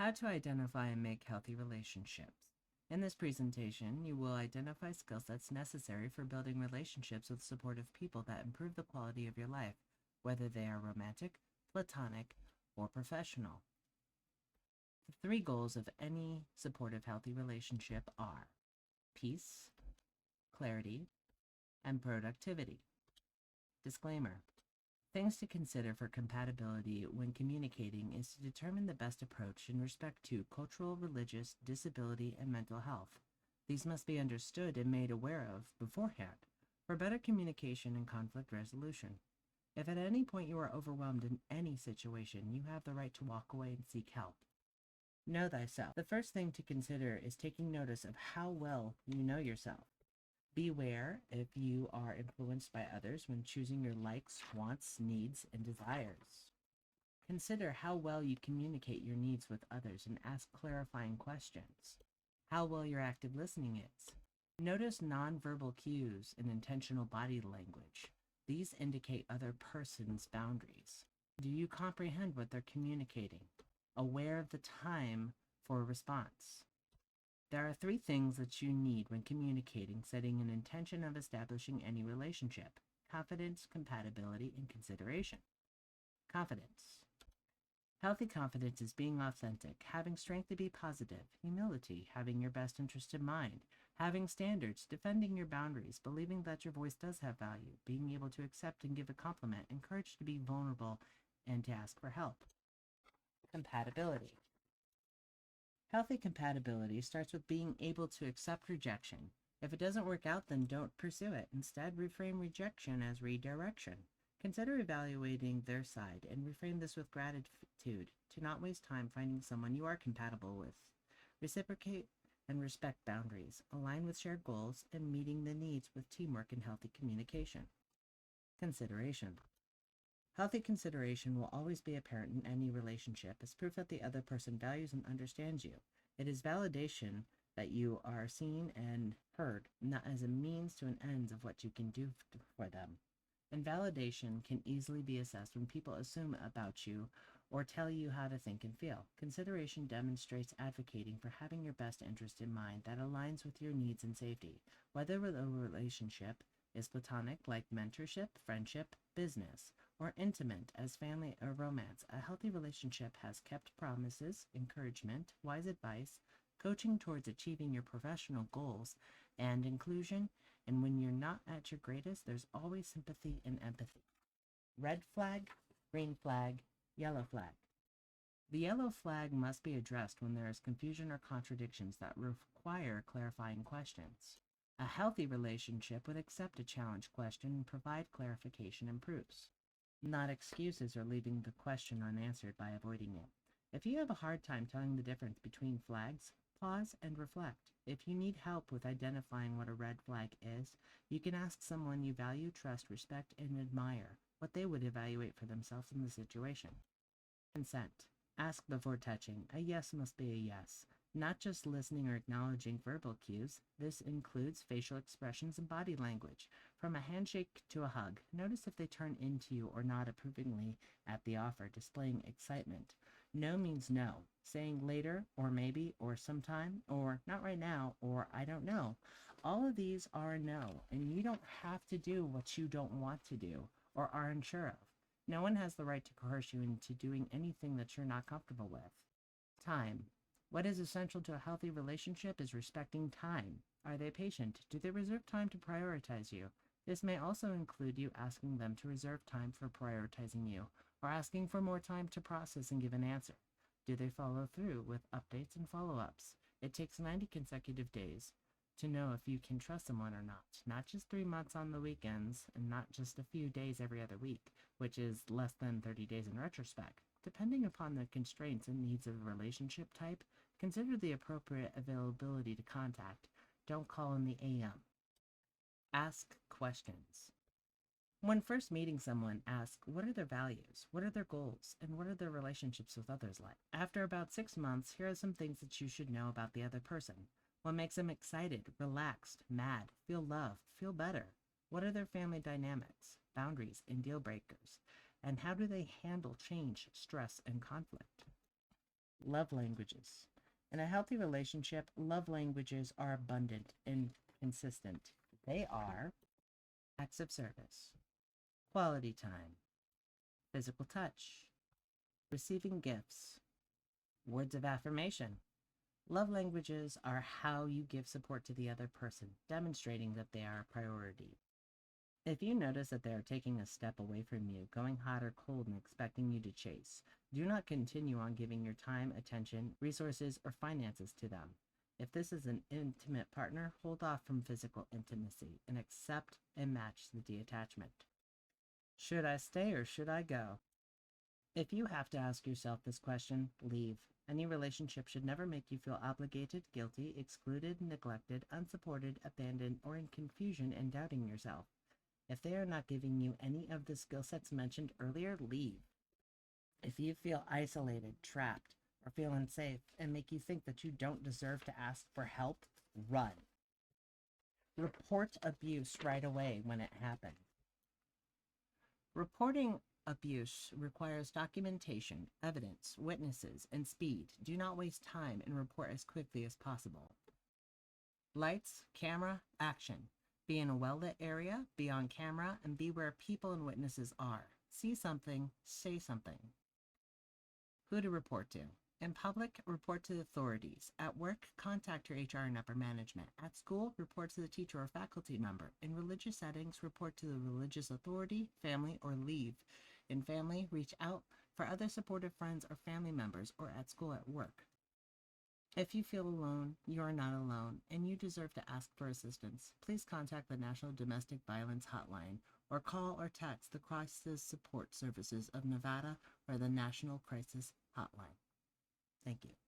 How to identify and make healthy relationships. In this presentation, you will identify skill sets necessary for building relationships with supportive people that improve the quality of your life, whether they are romantic, platonic, or professional. The three goals of any supportive, healthy relationship are peace, clarity, and productivity. Disclaimer. Things to consider for compatibility when communicating is to determine the best approach in respect to cultural, religious, disability, and mental health. These must be understood and made aware of beforehand for better communication and conflict resolution. If at any point you are overwhelmed in any situation, you have the right to walk away and seek help. Know thyself. The first thing to consider is taking notice of how well you know yourself. Beware if you are influenced by others when choosing your likes, wants, needs, and desires. Consider how well you communicate your needs with others and ask clarifying questions. How well your active listening is. Notice nonverbal cues and intentional body language. These indicate other person's boundaries. Do you comprehend what they're communicating? Aware of the time for a response. There are three things that you need when communicating, setting an intention of establishing any relationship: confidence, compatibility, and consideration. Confidence. Healthy confidence is being authentic, having strength to be positive, humility, having your best interest in mind, having standards, defending your boundaries, believing that your voice does have value, being able to accept and give a compliment, and courage to be vulnerable and to ask for help. Compatibility. Healthy compatibility starts with being able to accept rejection. If it doesn't work out, then don't pursue it. Instead, reframe rejection as redirection. Consider evaluating their side and reframe this with gratitude to not waste time finding someone you are compatible with. Reciprocate and respect boundaries, align with shared goals, and meeting the needs with teamwork and healthy communication. Consideration. Healthy consideration will always be apparent in any relationship as proof that the other person values and understands you. It is validation that you are seen and heard, not as a means to an end of what you can do for them. And validation can easily be assessed when people assume about you or tell you how to think and feel. Consideration demonstrates advocating for having your best interest in mind that aligns with your needs and safety, whether the relationship is platonic, like mentorship, friendship, business, or intimate as family or romance. A healthy relationship has kept promises, encouragement, wise advice, coaching towards achieving your professional goals, and inclusion. And when you're not at your greatest, there's always sympathy and empathy. Red flag, green flag, yellow flag. The yellow flag must be addressed when there is confusion or contradictions that require clarifying questions. A healthy relationship would accept a challenge question and provide clarification and proofs, not excuses or leaving the question unanswered by avoiding it. If you have a hard time telling the difference between flags, pause and reflect. If you need help with identifying what a red flag is, you can ask someone you value, trust, respect, and admire what they would evaluate for themselves in the situation. Consent. Ask before touching. A yes must be a yes, not just listening or acknowledging verbal cues. This includes facial expressions and body language. From a handshake to a hug, notice if they turn into you or nod approvingly at the offer, displaying excitement. No means no. Saying later, or maybe, or sometime, or not right now, or I don't know. All of these are a no, and you don't have to do what you don't want to do or are unsure of. No one has the right to coerce you into doing anything that you're not comfortable with. Time. What is essential to a healthy relationship is respecting time. Are they patient? Do they reserve time to prioritize you? This may also include you asking them to reserve time for prioritizing you, or asking for more time to process and give an answer. Do they follow through with updates and follow-ups? It takes 90 consecutive days to know if you can trust someone or not just 3 months on the weekends, and not just a few days every other week, which is less than 30 days in retrospect. Depending upon the constraints and needs of a relationship type, consider the appropriate availability to contact. Don't call in the AM. Ask questions. When first meeting someone, ask what are their values, what are their goals, and what are their relationships with others like. After about 6 months, here are some things that you should know about the other person. What makes them excited, relaxed, mad, feel loved, feel better? What are their family dynamics, boundaries, and deal breakers? And how do they handle change, stress, and conflict? Love languages. In a healthy relationship, love languages are abundant and consistent. They are acts of service, quality time, physical touch, receiving gifts, words of affirmation. Love languages are how you give support to the other person, demonstrating that they are a priority. If you notice that they are taking a step away from you, going hot or cold and expecting you to chase, do not continue on giving your time, attention, resources, or finances to them. If this is an intimate partner, hold off from physical intimacy and accept and match the detachment. Should I stay or should I go? If you have to ask yourself this question, leave. Any relationship should never make you feel obligated, guilty, excluded, neglected, unsupported, abandoned, or in confusion and doubting yourself. If they are not giving you any of the skill sets mentioned earlier, leave. If you feel isolated, trapped, or feel unsafe and make you think that you don't deserve to ask for help, run. Report abuse right away when it happens. Reporting abuse requires documentation, evidence, witnesses, and speed. Do not waste time and report as quickly as possible. Lights, camera, action. Be in a well-lit area, be on camera, and be where people and witnesses are. See something, say something. Who to report to. In public, report to the authorities. At work, contact your HR and upper management. At school, report to the teacher or faculty member. In religious settings, report to the religious authority, family, or leave. In family, reach out for other supportive friends or family members, or at school at work. If you feel alone, you are not alone, and you deserve to ask for assistance. Please contact the National Domestic Violence Hotline or call or text the Crisis Support Services of Nevada or the National Crisis Hotline. Thank you.